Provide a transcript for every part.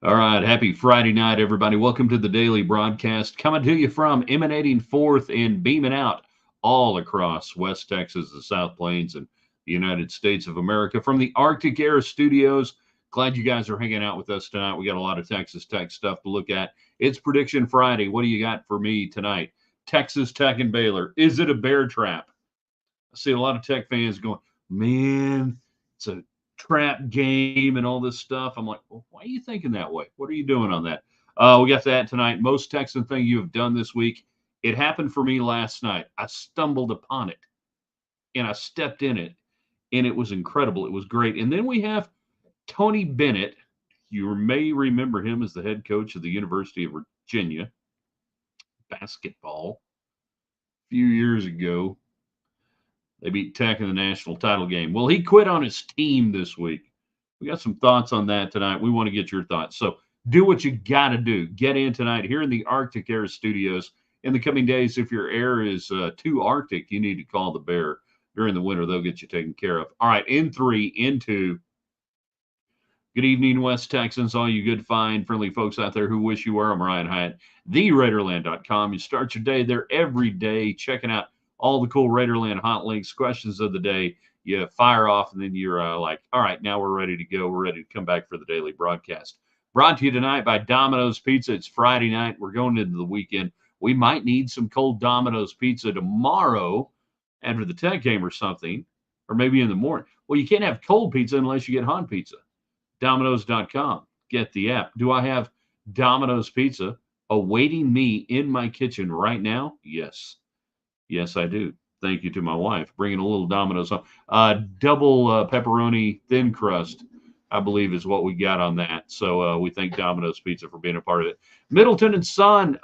All right, happy Friday night, everybody. Welcome to the daily broadcast, coming to you from emanating forth and beaming out all across West Texas, the South Plains, and the United States of America from the Arctic Air Studios. Glad you guys are hanging out with us tonight. We got a lot of Texas Tech stuff to look at. It's Prediction Friday. What do you got for me tonight? Texas Tech and Baylor. Is it a bear trap? I see a lot of Tech fans going, man, it's a trap game and all this stuff. I'm like, well, why are you thinking that way? What are you doing on that? We got that tonight. Most Texan thing you have done this week. It happened for me last night. I stumbled upon it and I stepped in it, and it was incredible. It was great. And then we have Tony Bennett. You may remember him as the head coach of the University of Virginia basketball a few years ago. They beat Tech in the national title game. Well, he quit on his team this week. We got some thoughts on that tonight. We want to get your thoughts. So do what you got to do. Get in tonight here in the Arctic Air Studios. In the coming days, if your air is too Arctic, you need to call the Bear. During the winter, they'll get you taken care of. All right, in three, in two. Good evening, West Texans, all you good, fine, friendly folks out there who wish you were. I'm Ryan Hyatt, TheRaiderland.com. You start your day there every day, checking out all the cool Raiderland hot links, questions of the day. You fire off, and then you're like, all right, now we're ready to go. We're ready to come back for the daily broadcast. Brought to you tonight by Domino's Pizza. It's Friday night. We're going into the weekend. We might need some cold Domino's Pizza tomorrow after the Tech game or something, or maybe in the morning. Well, you can't have cold pizza unless you get hot pizza. Domino's.com. Get the app. Do I have Domino's Pizza awaiting me in my kitchen right now? Yes. Yes, I do. Thank you to my wife. Bringing a little Domino's home. Double pepperoni thin crust, I believe, is what we got on that. So we thank Domino's Pizza for being a part of it. Middleton and Son,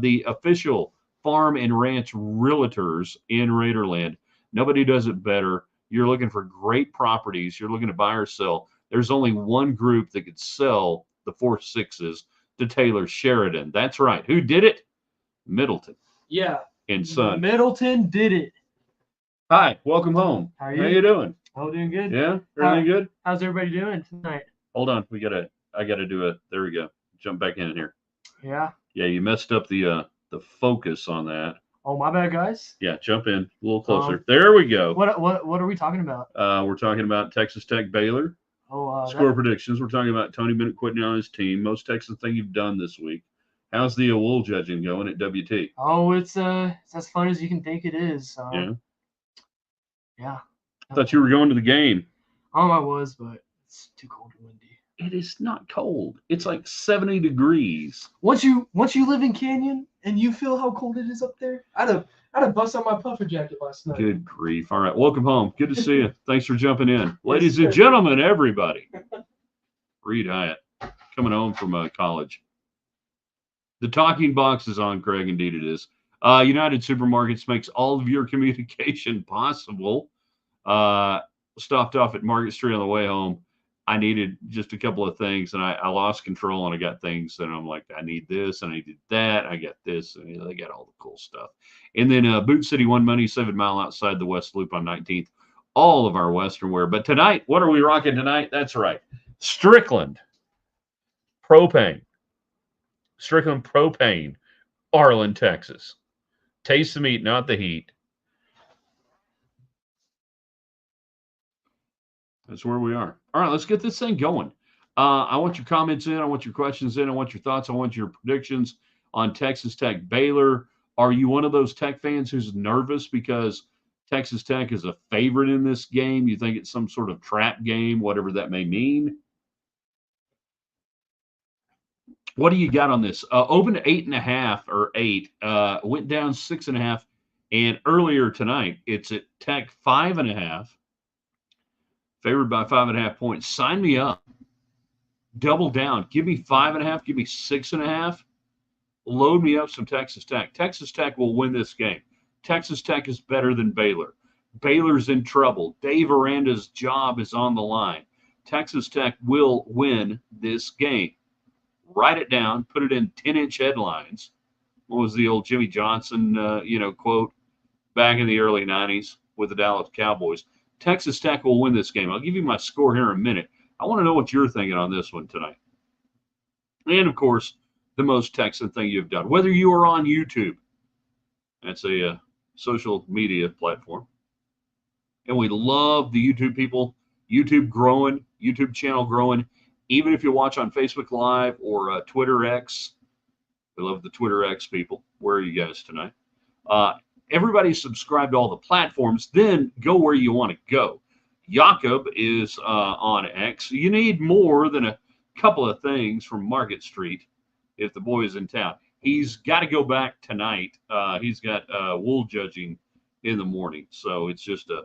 the official farm and ranch realtors in Raiderland. Nobody does it better. You're looking for great properties. You're looking to buy or sell. There's only one group that could sell the 4.6s to Taylor Sheridan. That's right. Who did it? Middleton. Yeah. And Son. Middleton did it. Hi, welcome home. How How you doing? Oh, doing good. Yeah, everything good? How's everybody doing tonight? Hold on, I gotta do it. There we go. Jump back in here. Yeah. Yeah, you messed up the focus on that. Oh, my bad, guys. Yeah, jump in a little closer. There we go. What are we talking about? We're talking about Texas Tech Baylor. Score predictions. We're talking about Tony Bennett quitting on his team. Most Texan thing you've done this week. How's the wool judging going at WT? Oh, it's as fun as you can think it is. Yeah. I thought you were going to the game. I was, but it's too cold and windy. It is not cold. It's like 70 degrees. Once you live in Canyon and you feel how cold it is up there, I'd have bust on my puffer jacket last night. Good grief. All right. Welcome home. Good to see you. Thanks for jumping in. Ladies and gentlemen, everybody. Reed Hyatt coming home from college. The talking box is on, Craig. Indeed it is. United Supermarkets makes all of your communication possible. Stopped off at Market Street on the way home. I needed just a couple of things, and I lost control, and I got things, and I'm like, I need this, and I needed that. I got this, and they got all the cool stuff. And then Boot City One Money, 7 Mile outside the West Loop on 19th. All of our Western wear. But tonight, what are we rocking tonight? That's right. Strickland Propane. Strickland Propane, Arlen, Texas. Taste the meat, not the heat. That's where we are. All right, let's get this thing going. I want your comments in. I want your questions in. I want your thoughts. I want your predictions on Texas Tech Baylor. Are you one of those Tech fans who's nervous because Texas Tech is a favorite in this game? You think it's some sort of trap game, whatever that may mean? What do you got on this? Opened at 8.5 or 8, went down 6.5, and earlier tonight it's at Tech 5.5, favored by 5.5 points. Sign me up. Double down. Give me 5.5. Give me 6.5. Load me up some Texas Tech. Texas Tech will win this game. Texas Tech is better than Baylor. Baylor's in trouble. Dave Aranda's job is on the line. Texas Tech will win this game. Write it down, put it in 10-inch headlines. What was the old Jimmy Johnson, quote back in the early 90s with the Dallas Cowboys? Texas Tech will win this game. I'll give you my score here in a minute. I want to know what you're thinking on this one tonight. And, of course, the most Texan thing you've done. Whether you are on YouTube, that's a social media platform. And we love the YouTube people. YouTube growing, YouTube channel growing. Even if you watch on Facebook Live or Twitter X, we love the Twitter X people. Where are you guys tonight? Everybody's subscribed to all the platforms. Then go where you want to go. Jakob is on X. You need more than a couple of things from Market Street if the boy is in town. He's got to go back tonight. He's got wool judging in the morning. So it's just a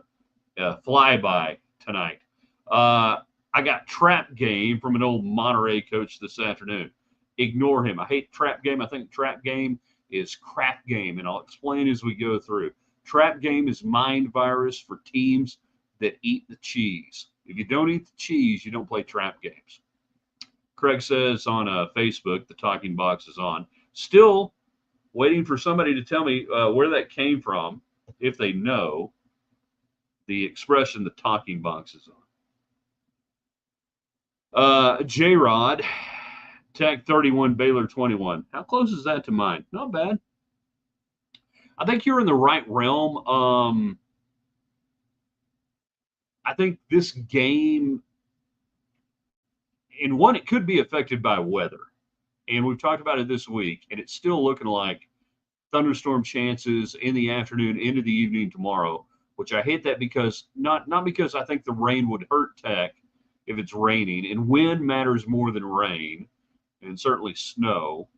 flyby tonight. I got trap game from an old Monterey coach this afternoon. Ignore him. I hate trap game. I think trap game is crap game, and I'll explain as we go through. Trap game is mind virus for teams that eat the cheese. If you don't eat the cheese, you don't play trap games. Craig says on Facebook, the talking box is on. Still waiting for somebody to tell me where that came from, if they know the expression the talking box is on. J-Rod, Tech 31, Baylor 21. How close is that to mine? Not bad. I think you're in the right realm. I think this game, in one, it could be affected by weather. And we've talked about it this week, and it's still looking like thunderstorm chances in the afternoon into the evening tomorrow, which I hate that because not because I think the rain would hurt Tech if it's raining, and wind matters more than rain, and certainly snow.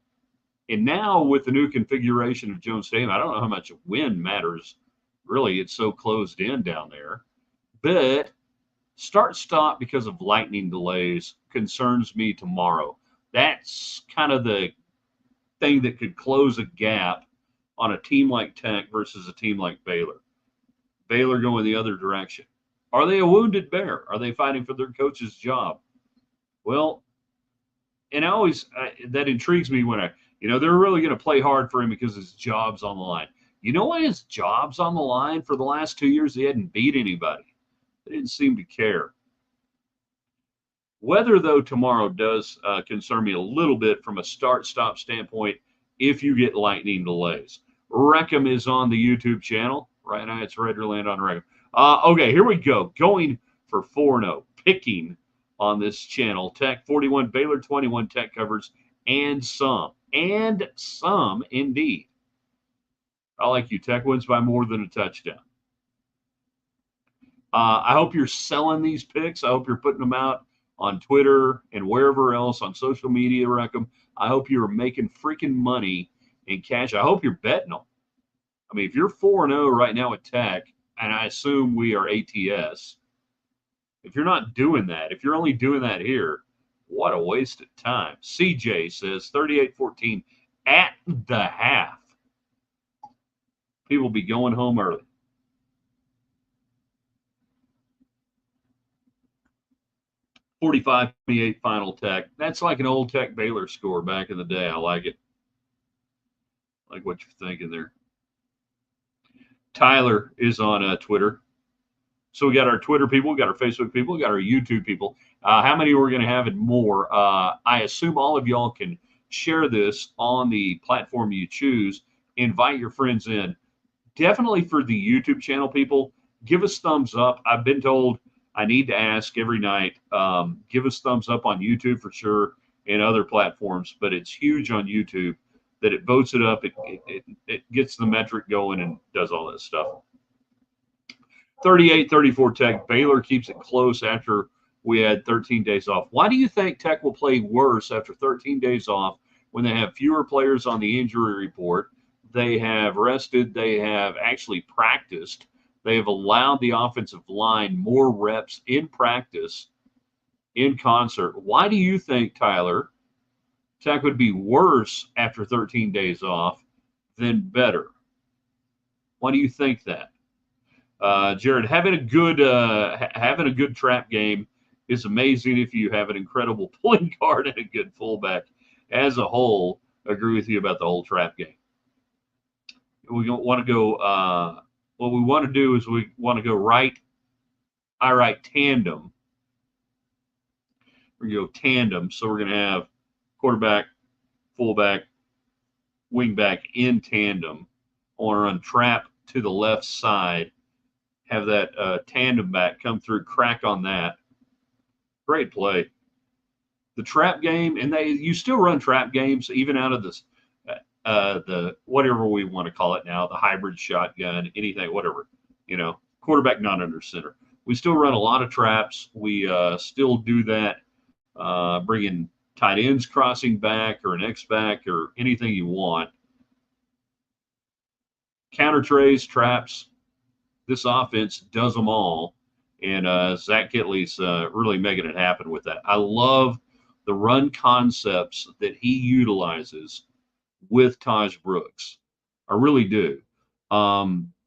And now with the new configuration of Jones Stadium, I don't know how much wind matters. Really, it's so closed in down there. But start-stop because of lightning delays concerns me tomorrow. That's kind of the thing that could close a gap on a team like Tech versus a team like Baylor. Baylor going the other direction. Are they a wounded bear? Are they fighting for their coach's job? Well, and that intrigues me when they're really going to play hard for him because his job's on the line. You know why his job's on the line? For the last 2 years, he hadn't beat anybody. They didn't seem to care. Weather, though, tomorrow does concern me a little bit from a start-stop standpoint if you get lightning delays. Reckham is on the YouTube channel. Right now, it's Redderland on Reckham. Okay, here we go. Going for 4-0. Picking on this channel. Tech 41, Baylor 21. Tech covers and some. And some, indeed. I like you. Tech wins by more than a touchdown. I hope you're selling these picks. I hope you're putting them out on Twitter and wherever else on social media, Reckham. I hope you're making freaking money in cash. I hope you're betting them. I mean, if you're 4-0 right now at Tech, and I assume we are ATS, if you're not doing that, if you're only doing that here, what a waste of time. CJ says 38-14 at the half. People be going home early. (45-28) final Tech. That's like an old Tech Baylor score back in the day. I like it. I like what you're thinking there. Tyler is on Twitter. So we got our Twitter people, we got our Facebook people, we got our YouTube people. How many we're going to have and more? I assume all of y'all can share this on the platform you choose. Invite your friends in. Definitely for the YouTube channel people, give us thumbs up. I've been told I need to ask every night. Give us thumbs up on YouTube for sure and other platforms, but it's huge on YouTube that it votes it up. It gets the metric going and does all that stuff. 38-34 Tech. Baylor keeps it close after we had 13 days off. Why do you think Tech will play worse after 13 days off when they have fewer players on the injury report? They have rested. They have actually practiced. They have allowed the offensive line more reps in practice in concert. Why do you think, Tyler, Tech would be worse after 13 days off than better? Why do you think that? Jared, having a good trap game is amazing if you have an incredible point guard and a good fullback. As a whole, I agree with you about the whole trap game. We don't want to go. What we want to do is we want to go right. I write tandem. We're going to go tandem. So we're going to have quarterback, fullback, wingback in tandem. I want to run trap to the left side, have that tandem back come through, crack on that. Great play. The trap game, and you still run trap games even out of this, the whatever we want to call it now, the hybrid shotgun, anything, whatever, quarterback not under center. We still run a lot of traps. We still do that, bringing tight ends crossing back or an X back or anything you want. Counter trays, traps. This offense does them all. And Zach Kitley's really making it happen with that. I love the run concepts that he utilizes with Taj Brooks. I really do.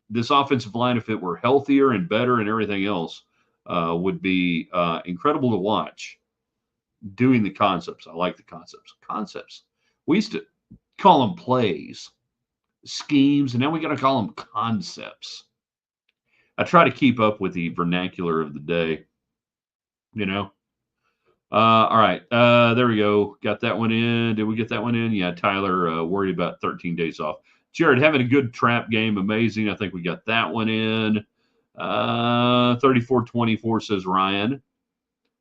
This offensive line, if it were healthier and better and everything else, would be incredible to watch doing the concepts. I like the concepts. Concepts. We used to call them plays, schemes, and now we got to call them concepts. I try to keep up with the vernacular of the day, all right, there we go. Got that one in. Did we get that one in? Yeah, Tyler worried about 13 days off. Jared, having a good trap game. Amazing. I think we got that one in. 34-24 says Ryan.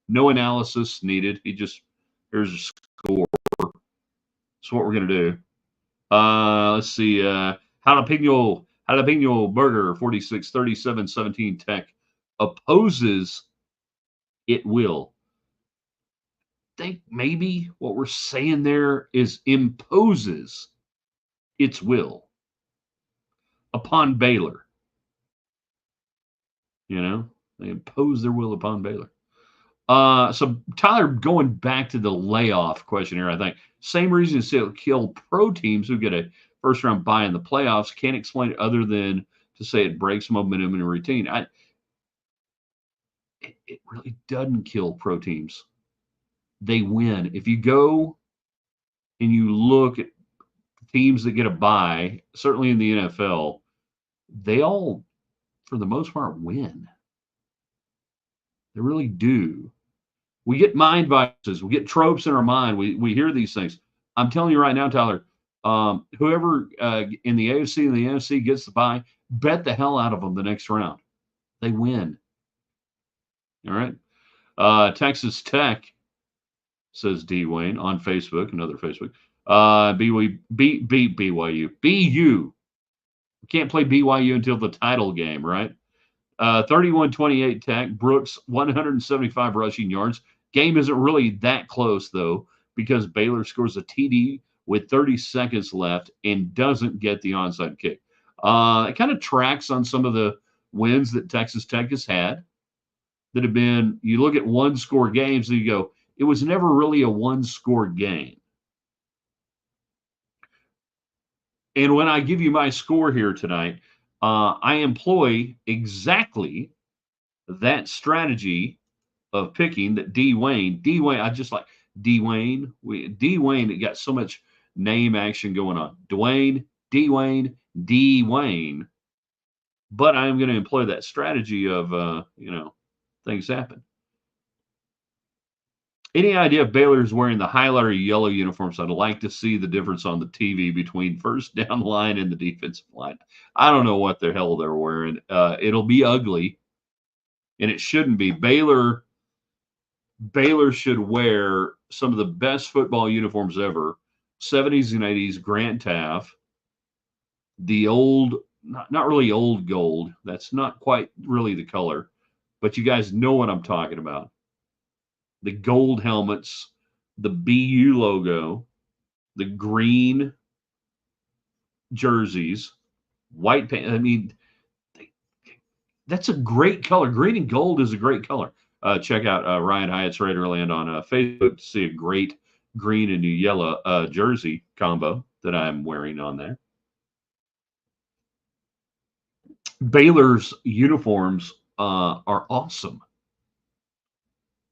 No analysis needed. Here's a score. That's what we're going to do. Let's see. Jalapeno Burger, 46-37-17 Tech opposes it will. Think maybe what we're saying there is imposes its will upon Baylor. They impose their will upon Baylor. So Tyler, going back to the layoff question here, I think same reason to kill pro teams who get a first round bye in the playoffs. Can't explain it other than to say it breaks momentum and routine. It really doesn't kill pro teams. They win. If you go and you look at teams that get a bye, certainly in the NFL, they all, for the most part, win. They really do. We get mind biases. We get tropes in our mind. We hear these things. I'm telling you right now, Tyler, whoever in the AFC and the NFC gets the bye, bet the hell out of them the next round. They win. All right. Texas Tech, says D. Wayne on Facebook, another Facebook. BYU. BU. We can't play BYU until the title game, right? 31-28 Tech. Brooks, 175 rushing yards. Game isn't really that close, though, because Baylor scores a TD with 30 seconds left and doesn't get the onside kick. It kind of tracks on some of the wins that Texas Tech has had that have been, you look at one-score games and you go, it was never really a one-score game. And when I give you my score here tonight, I employ exactly that strategy of picking that D. Wayne, I just like D. Wayne. D. Wayne, it got so much name action going on. Dwayne, D. Wayne, D. Wayne. But I'm going to employ that strategy of, things happen. Any idea if Baylor is wearing the highlighter yellow uniforms? I'd like to see the difference on the TV between first down line and the defensive line. I don't know what the hell they're wearing. It'll be ugly, and it shouldn't be. Baylor should wear some of the best football uniforms ever, 70s and 80s, Grant Taff, the old, not really old gold. That's not quite really the color, but you guys know what I'm talking about. The gold helmets, the BU logo, the green jerseys, white pants. I mean, that's a great color. Green and gold is a great color. Check out Ryan Hyatt's Raiderland on Facebook to see a great green and yellow jersey combo that I'm wearing on there. Baylor's uniforms are awesome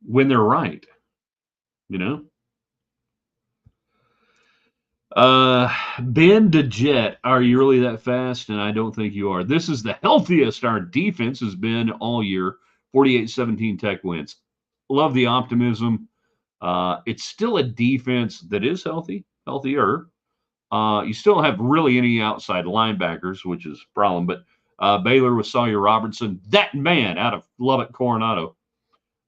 when they're right, Ben DeJet, are you really that fast? And I don't think you are. This is the healthiest our defense has been all year. 48-17 Tech wins. Love the optimism. It's still a defense that is healthier. You still have really any outside linebackers, which is a problem. But Baylor with Sawyer Robertson, that man out of Lubbock, Coronado,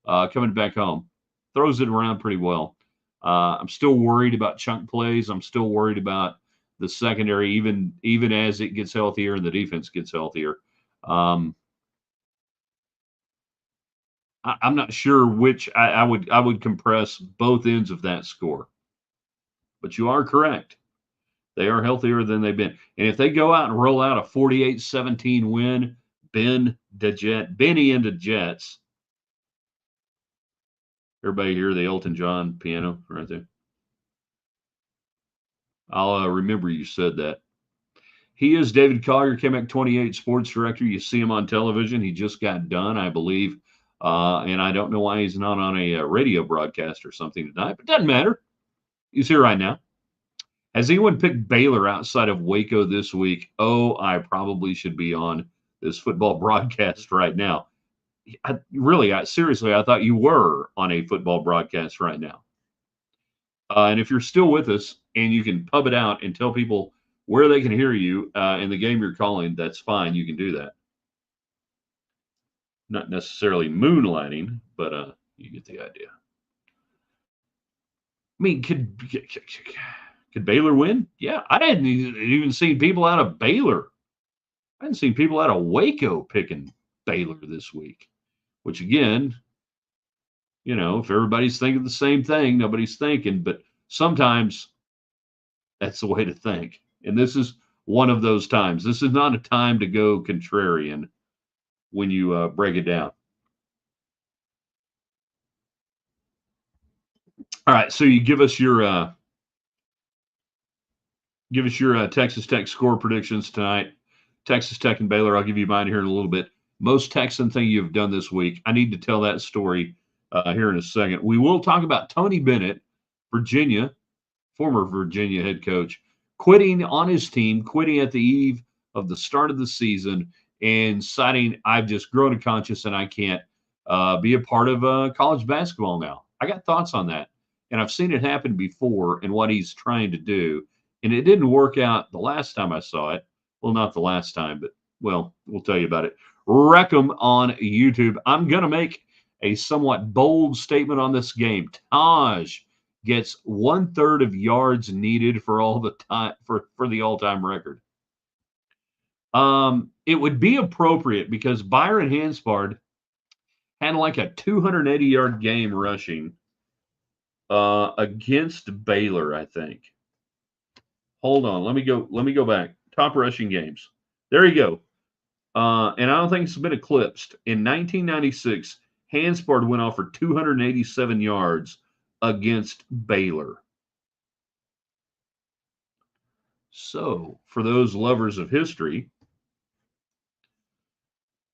coming back home, throws it around pretty well. I'm still worried about chunk plays. I'm still worried about the secondary, even as it gets healthier and the defense gets healthier. I'm not sure which I would compress both ends of that score. But you are correct. They are healthier than they've been. And if they go out and roll out a 48-17 win, Benny into Jets. Everybody hear the Elton John piano right there? I'll remember you said that. He is David Collier, KMEC 28 sports director. You see him on television. He just got done, I believe. And I don't know why he's not on a radio broadcast or something tonight, but doesn't matter. He's here right now. Has anyone picked Baylor outside of Waco this week? Oh, I probably should be on this football broadcast right now. Seriously, I thought you were on a football broadcast right now. And if you're still with us and you can pub it out and tell people where they can hear you in the game you're calling, that's fine. You can do that. Not necessarily moonlighting, but you get the idea. I mean, could Baylor win? Yeah, I hadn't even seen people out of Baylor. I hadn't seen people out of Waco picking Baylor this week, which again, if everybody's thinking the same thing, nobody's thinking, but sometimes that's the way to think. And this is one of those times. This is not a time to go contrarian when you break it down. All right, so you give us your Texas Tech score predictions tonight. Texas Tech and Baylor. I'll give you mine here in a little bit. Most Texan thing you've done this week. I need to tell that story here in a second. We will talk about Tony Bennett, Virginia, former Virginia head coach, quitting on his team, quitting at the eve of the start of the season, and citing, I've just grown a conscience and I can't be a part of college basketball now. I got thoughts on that. And I've seen it happen before and what he's trying to do. And it didn't work out the last time I saw it. Well, not the last time, but, well, we'll tell you about it. Wreck 'em on YouTube. I'm going to make a somewhat bold statement on this game. Taj gets 1/3 of yards needed for all the time for the all-time record. It would be appropriate because Byron Hanspard had like a 280-yard game rushing against Baylor, I think. Hold on, let me go back. Top rushing games. There you go. And I don't think it's been eclipsed. In 1996, Hanspard went off for 287 yards against Baylor. So, for those lovers of history,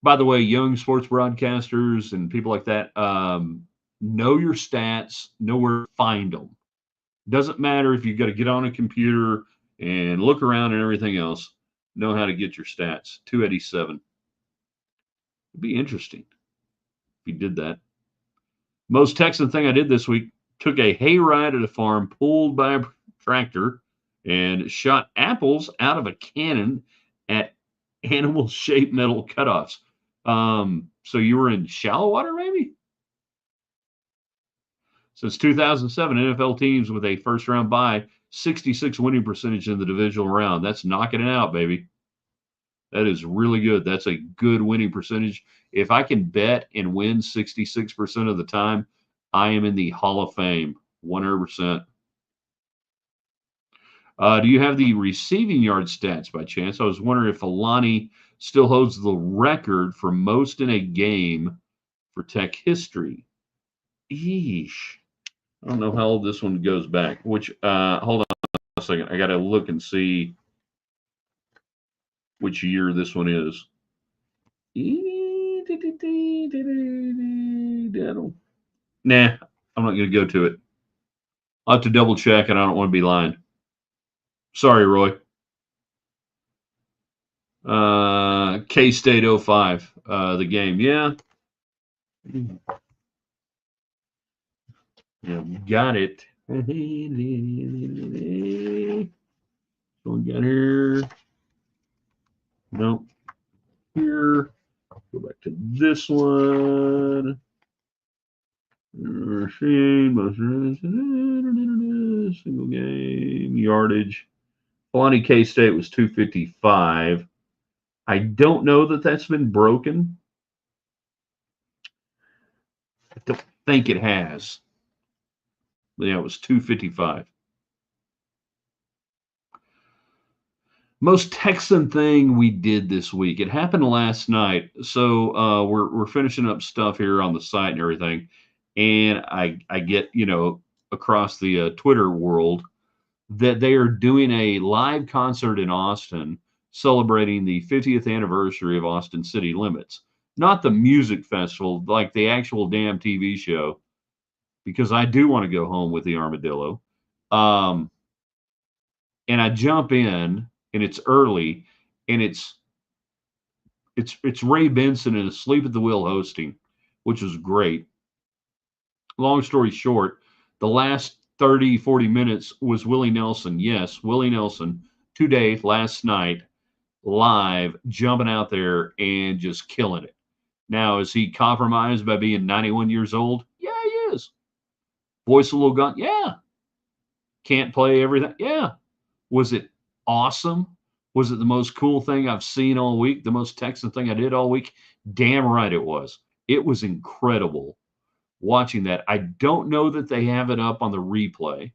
by the way, young sports broadcasters and people like that, know your stats, know where to find them. Doesn't matter if you've got to get on a computer and look around and everything else. Know how to get your stats. 287. It'd be interesting if you did that. Most Texan thing I did this week, took a hayride at a farm pulled by a tractor and shot apples out of a cannon at animal-shaped metal cutoffs. So you were in shallow water, maybe? Since 2007, NFL teams with a first-round bye, 66 winning percentage in the divisional round. That's knocking it out, baby. That is really good. That's a good winning percentage. If I can bet and win 66% of the time, I am in the Hall of Fame, 100%. Do you have the receiving yard stats by chance? I was wondering if Alani still holds the record for most in a game for Tech history. Eesh. I don't know how old this one goes back. Hold on a second. I got to look and see which year this one is. Nah, I'm not going to go to it. I'll have to double check, and I don't want to be lying. Sorry, Roy. K-State 05, the game. Yeah. Yeah, got it. So we got here. Nope. Here. Go back to this one. Single game yardage. Kalani K-State was 255. I don't know that that's been broken. I don't think it has. Yeah, it was 255. Most Texan thing we did this week. It happened last night. So we're finishing up stuff here on the site and everything, and I get across the Twitter world that they are doing a live concert in Austin celebrating the 50th anniversary of Austin City Limits. Not the music festival, like the actual damn TV show, because I do want to go home with the armadillo. Um, and I jump in, and it's early, and it's Ray Benson and Asleep at the Wheel hosting, which was great. Long story short, the last 30, 40 minutes was Willie Nelson. Yes, Willie Nelson today, last night, live, jumping out there and just killing it. Now, is he compromised by being 91 years old? Yeah, he is. Voice a little gone? Yeah. Can't play everything? Yeah. Was it awesome? Was it the most cool thing I've seen all week? The most Texan thing I did all week? Damn right it was. It was incredible watching that. I don't know that they have it up on the replay.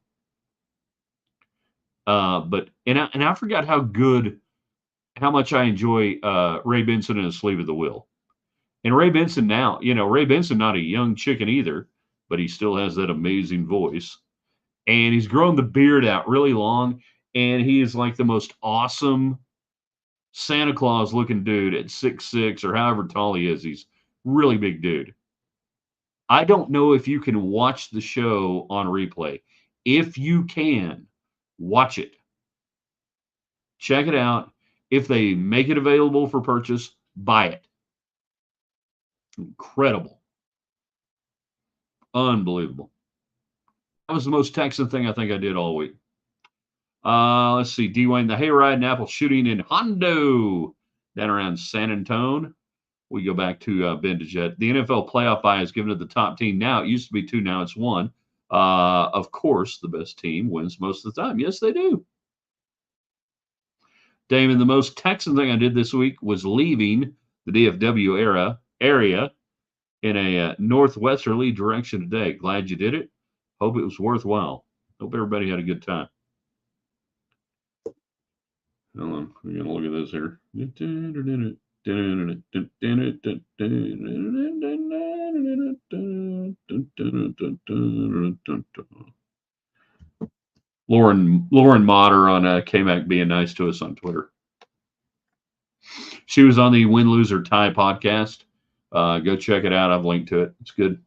But I forgot how much I enjoy Ray Benson and Asleep at the Wheel. And Ray Benson now, Ray Benson not a young chicken either, but he still has that amazing voice. And he's grown the beard out really long, and he is like the most awesome Santa Claus looking dude at 6'6" or however tall he is. He's really big dude. I don't know if you can watch the show on replay. If you can, watch it. Check it out. If they make it available for purchase, buy it. Incredible. Unbelievable. That was the most Texan thing I think I did all week. Let's see. Dwayne, the hayride and apple shooting in Hondo down around San Antonio. We go back to Ben DeJet. The NFL playoff bye is given to the top team. Now, it used to be 2, now it's 1. Of course, the best team wins most of the time. Yes, they do. Damon, the most Texan thing I did this week was leaving the DFW area in a northwesterly direction today. Glad you did it. Hope it was worthwhile. Hope everybody had a good time. Hold on, we're gonna look at this here. Lauren Motter on KMAC being nice to us on Twitter. She was on the Win, Lose, or Tie podcast. Go check it out. I've linked to it. It's good.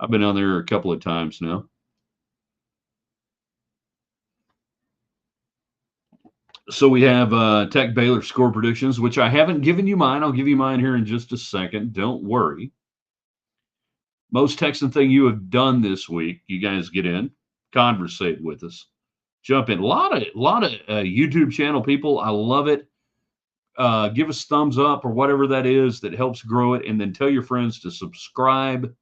I've been on there a couple of times now. So we have Tech Baylor score predictions, which I haven't given you mine. I'll give you mine here in just a second. Don't worry. Most Texan thing you have done this week, you guys get in, conversate with us, jump in. A lot of YouTube channel people. I love it. Give us thumbs up or whatever that is that helps grow it, and then tell your friends to subscribe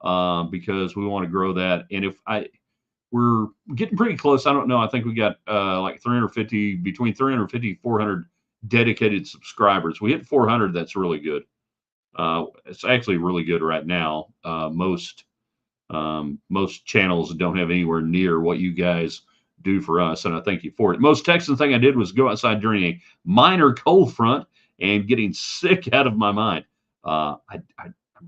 because we want to grow that. And we're getting pretty close. I don't know. I think we got like 350, between 350, 400 dedicated subscribers. We hit 400. That's really good. It's actually really good right now. Most channels don't have anywhere near what you guys do for us, and I thank you for it. Most Texan thing I did was go outside during a minor cold front and getting sick out of my mind. I'm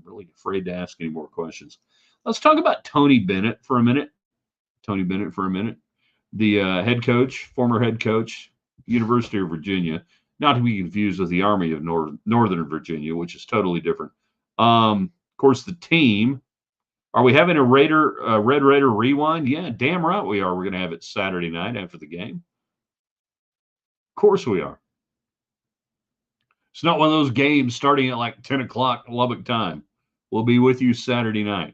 really afraid to ask any more questions. Let's talk about Tony Bennett for a minute. The former head coach, University of Virginia, not to be confused with the Army of Northern Virginia, which is totally different. Of course, the team. Are we having a Red Raider rewind? Yeah, damn right we are. We're going to have it Saturday night after the game. Of course we are. It's not one of those games starting at like 10 o'clock Lubbock time. We'll be with you Saturday night.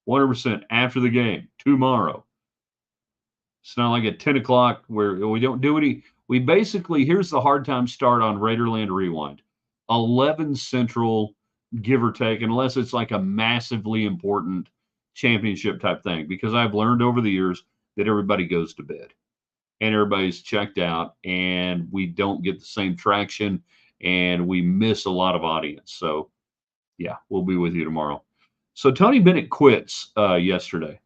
100% after the game tomorrow. It's not like at 10 o'clock where we don't do any. We basically, here's the hard time start on Raiderland Rewind 11 Central, give or take, unless it's like a massively important championship type thing. Because I've learned over the years that everybody goes to bed and everybody's checked out and we don't get the same traction and we miss a lot of audience. So, yeah, we'll be with you tomorrow. So, Tony Bennett quits yesterday.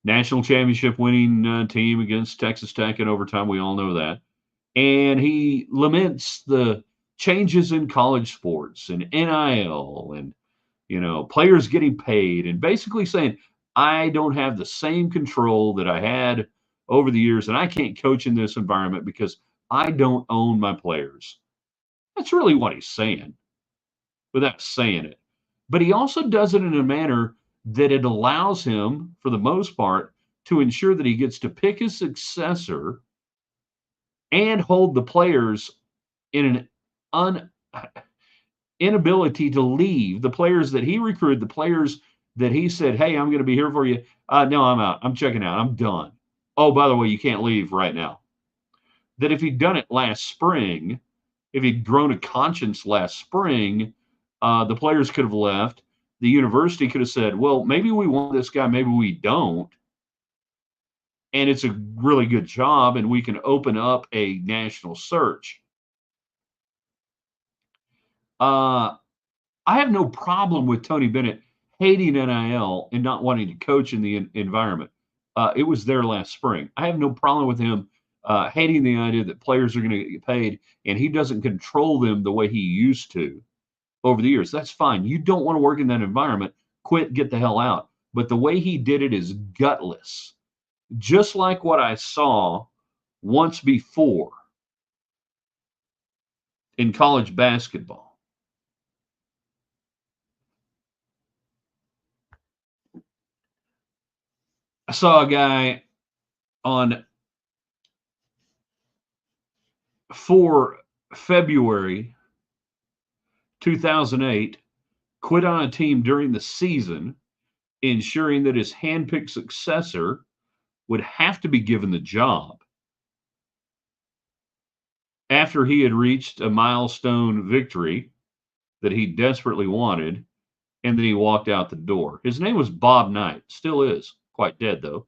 National championship winning team against Texas Tech in overtime. We all know that. And he laments the changes in college sports and NIL and, players getting paid and basically saying, I don't have the same control that I had over the years and I can't coach in this environment because I don't own my players. That's really what he's saying without saying it. But he also does it in a manner that it allows him, for the most part, to ensure that he gets to pick his successor and hold the players in an inability to leave. The players that he recruited, the players that he said, hey, I'm going to be here for you. No, I'm out. I'm checking out. I'm done. Oh, by the way, you can't leave right now. That if he'd done it last spring, if he'd grown a conscience last spring, the players could have left. The university could have said, well, maybe we want this guy, maybe we don't. And it's a really good job, and we can open up a national search. I have no problem with Tony Bennett hating NIL and not wanting to coach in the environment. It was there last spring. I have no problem with him hating the idea that players are going to get paid and he doesn't control them the way he used to over the years. That's fine. You don't want to work in that environment. Quit, get the hell out. But the way he did it is gutless. Just like what I saw once before in college basketball. I saw a guy on 4 February 2008 quit on a team during the season, ensuring that his handpicked successor would have to be given the job after he had reached a milestone victory that he desperately wanted, and then he walked out the door. His name was Bob Knight, still is, quite dead though.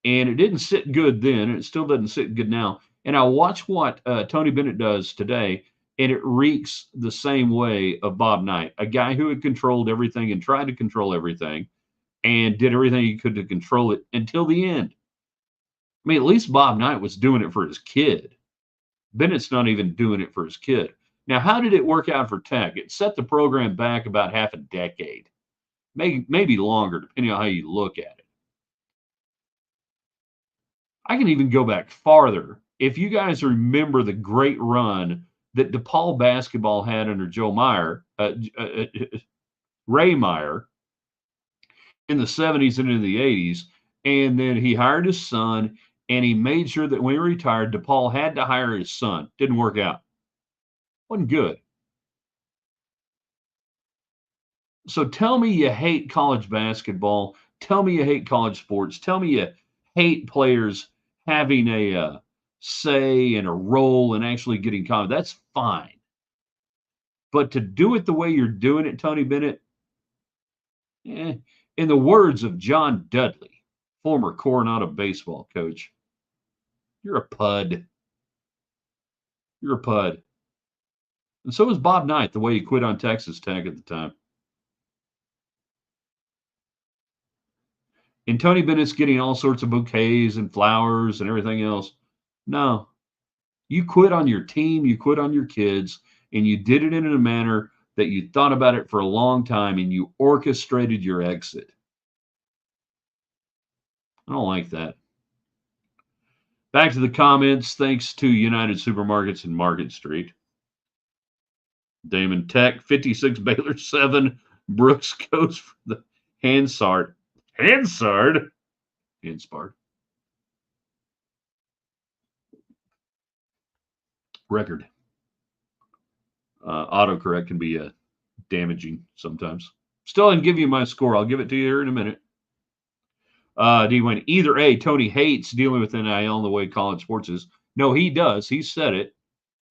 And it didn't sit good then, and it still doesn't sit good now. And I watch what Tony Bennett does today, and it reeks the same way of Bob Knight, a guy who had controlled everything and tried to control everything and did everything he could to control it until the end. I mean, at least Bob Knight was doing it for his kid. Bennett's not even doing it for his kid. Now, how did it work out for Tech? It set the program back about half a decade, maybe longer, depending on how you look at it. I can even go back farther. If you guys remember the great run that DePaul basketball had under Ray Meyer, in the 70s and in the 80s, and then he hired his son, and he made sure that when he retired, DePaul had to hire his son. Didn't work out. Wasn't good. So tell me you hate college basketball. Tell me you hate college sports. Tell me you hate players having a say and a role in actually getting college. That's fine. But to do it the way you're doing it, Tony Bennett, in the words of John Dudley, former Coronado baseball coach, you're a pud. You're a pud. And so was Bob Knight, the way he quit on Texas Tech at the time. And Tony Bennett's getting all sorts of bouquets and flowers and everything else. No. You quit on your team, you quit on your kids, and you did it in a manner that you thought about it for a long time and you orchestrated your exit. I don't like that. Back to the comments. Thanks to United Supermarkets in Market Street. Damon Tech, 56, Baylor 7. Brooks goes for the Hansard. Hansard? Hanspard. Record. Autocorrect can be damaging sometimes. Still didn't give you my score. I'll give it to you here in a minute. Do you win? Either A, Tony hates dealing with NIL and the way college sports is. No, he does. He said it.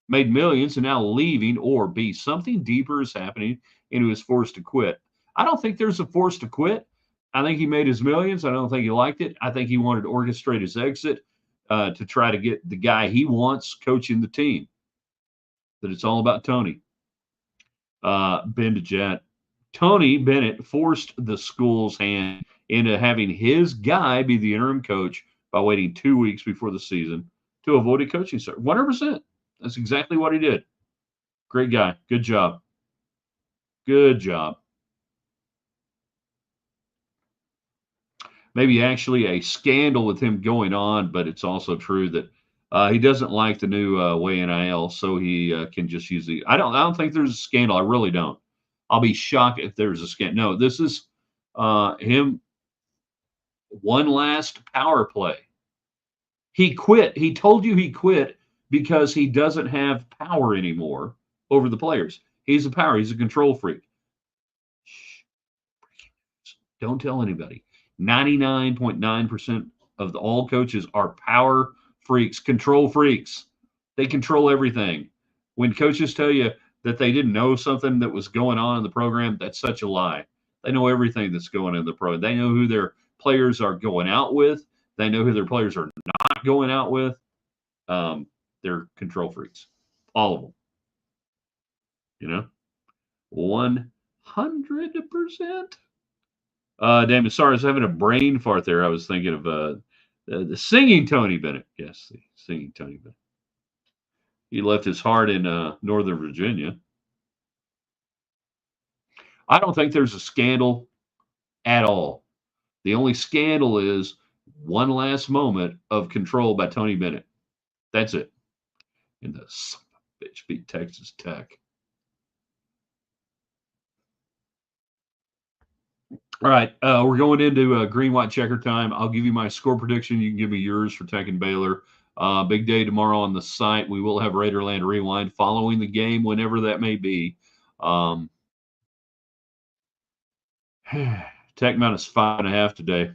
Made millions and now leaving. Or B, something deeper is happening and he was forced to quit. I don't think there's a force to quit. I think he made his millions. I don't think he liked it. I think he wanted to orchestrate his exit to try to get the guy he wants coaching the team. That it's all about Tony. Ben to Jet. Tony Bennett forced the school's hand into having his guy be the interim coach by waiting 2 weeks before the season to avoid a coaching search. 100%. That's exactly what he did. Great guy. Good job. Good job. Maybe actually a scandal with him going on, but it's also true that he doesn't like the new way NIL, so he can just use the. I don't think there's a scandal. I really don't. I'll be shocked if there's a scandal. No, this is him. One last power play. He quit. He told you he quit because he doesn't have power anymore over the players. He's a power. He's a control freak. Shh. Don't tell anybody. 99.9% of all coaches are power freaks, control freaks. They control everything. When coaches tell you that they didn't know something that was going on in the program, that's such a lie. They know everything that's going in the program. They know who their players are going out with. They know who their players are not going out with. They're control freaks, all of them. You know, 100%. Damon, sorry, I was having a brain fart there. I was thinking of the singing Tony Bennett. Yes, the singing Tony Bennett. He left his heart in Northern Virginia. I don't think there's a scandal at all. The only scandal is one last moment of control by Tony Bennett. That's it. And the son of a bitch beat Texas Tech. All right, we're going into green, white, checker time. I'll give you my score prediction. You can give me yours for Tech and Baylor. Big day tomorrow on the site. We will have Raiderland Rewind following the game, whenever that may be. Tech minus 5.5 today.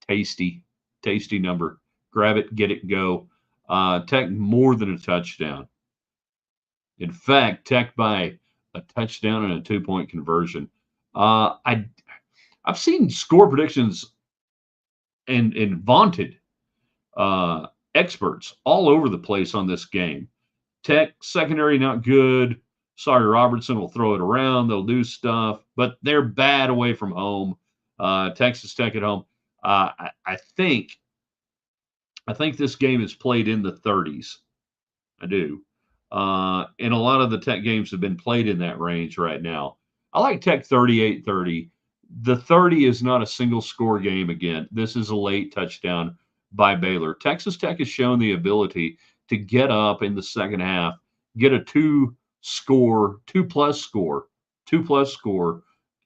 Tasty, tasty number. Grab it, get it, go. Tech more than a touchdown. In fact, Tech by a touchdown and a 2-point conversion. I've seen score predictions and vaunted experts all over the place on this game. Tech secondary not good. Sorry, Robertson will throw it around. They'll do stuff, but they're bad away from home. Texas Tech at home. I think this game is played in the 30s. I do. And a lot of the Tech games have been played in that range right now. I like Tech 38-30. The 30 is not a single score game again. This is a late touchdown by Baylor. Texas Tech has shown the ability to get up in the second half, get a two-plus score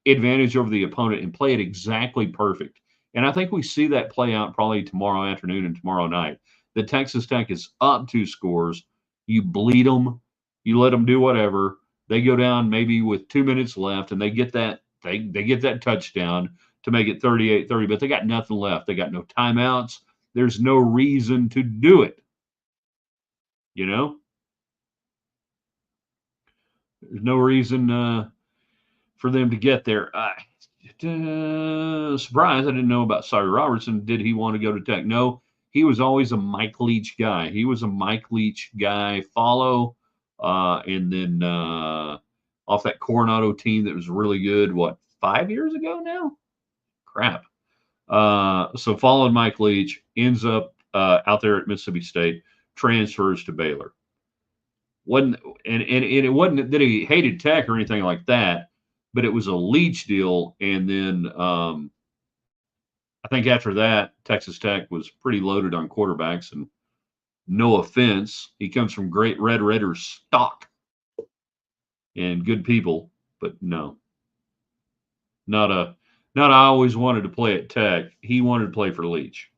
advantage over the opponent and play it exactly perfect. And I think we see that play out probably tomorrow afternoon and tomorrow night. The Texas Tech is up 2 scores. You bleed them. You let them do whatever. They go down maybe with 2 minutes left, and they get that touchdown to make it 38-30, but they got nothing left. They got no timeouts. There's no reason to do it. You know? There's no reason for them to get there. Surprised I didn't know about Sorry Robertson. Did he want to go to Tech? No, he was always a Mike Leach guy. Follow, and then off that Coronado team that was really good, 5 years ago now? Crap. So followed Mike Leach, ends up out there at Mississippi State, transfers to Baylor. And it wasn't that he hated Tech or anything like that, but it was a Leach deal. And then I think after that, Texas Tech was pretty loaded on quarterbacks. And no offense, he comes from great Red Raiders stock and good people, but no, not I always wanted to play at Tech. He wanted to play for Leach.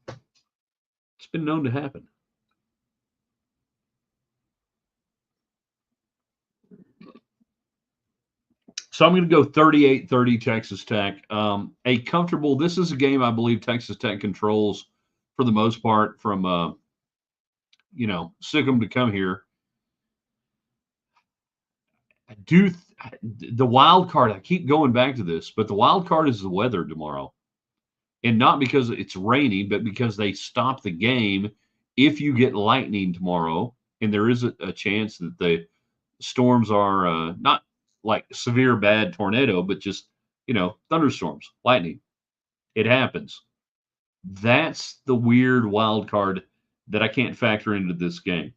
It's been known to happen. So I'm going to go 38-30 Texas Tech. This is a game I believe Texas Tech controls for the most part from, Sikkim to come here. The wild card, I keep going back to this, but the wild card is the weather tomorrow. And not because it's raining, but because they stop the game if you get lightning tomorrow. And there is a chance that the storms are not like severe bad tornado, but just, thunderstorms, lightning. It happens. That's the weird wild card that I can't factor into this game,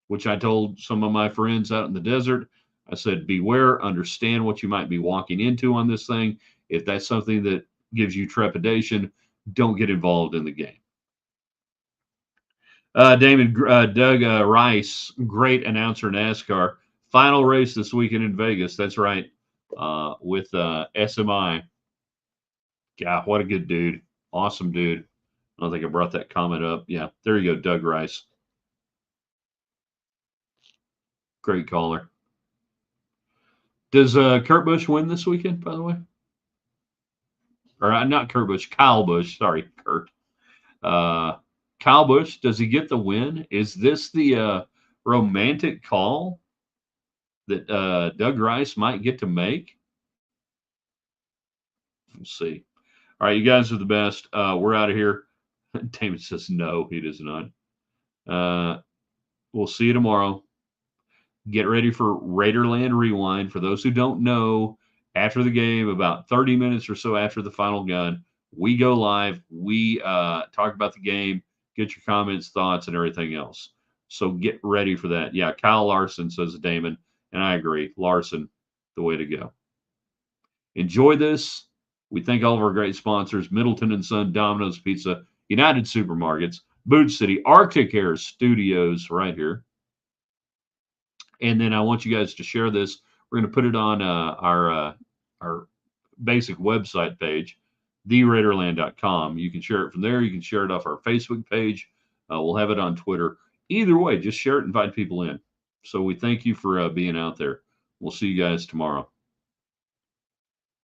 which I told some of my friends out in the desert. I said, beware, understand what you might be walking into on this thing. If that's something that gives you trepidation, don't get involved in the game. Doug Rice, great announcer in NASCAR. Final race this weekend in Vegas. That's right, with SMI. God, what a good dude. Awesome dude. I don't think I brought that comment up. Yeah, there you go, Doug Rice. Great caller. Does Kurt Busch win this weekend, by the way? Or not Kurt Busch, Kyle Busch. Sorry, Kurt. Kyle Busch, does he get the win? Is this the romantic call that Doug Rice might get to make? We'll see. All right, you guys are the best. We're out of here. David says no, he does not. We'll see you tomorrow. Get ready for Raiderland Rewind. For those who don't know, after the game, about 30 minutes or so after the final gun, we go live. We talk about the game, get your comments, thoughts, and everything else. So get ready for that. Yeah, Kyle Larson, says Damon, and I agree. Larson, the way to go. Enjoy this. We thank all of our great sponsors, Middleton & Son, Domino's Pizza, United Supermarkets, Boot City, Arctic Air Studios right here. And then I want you guys to share this. We're going to put it on our basic website page, theraiderland.com. You can share it from there. You can share it off our Facebook page. We'll have it on Twitter. Either way, just share it and invite people in. So we thank you for being out there. We'll see you guys tomorrow.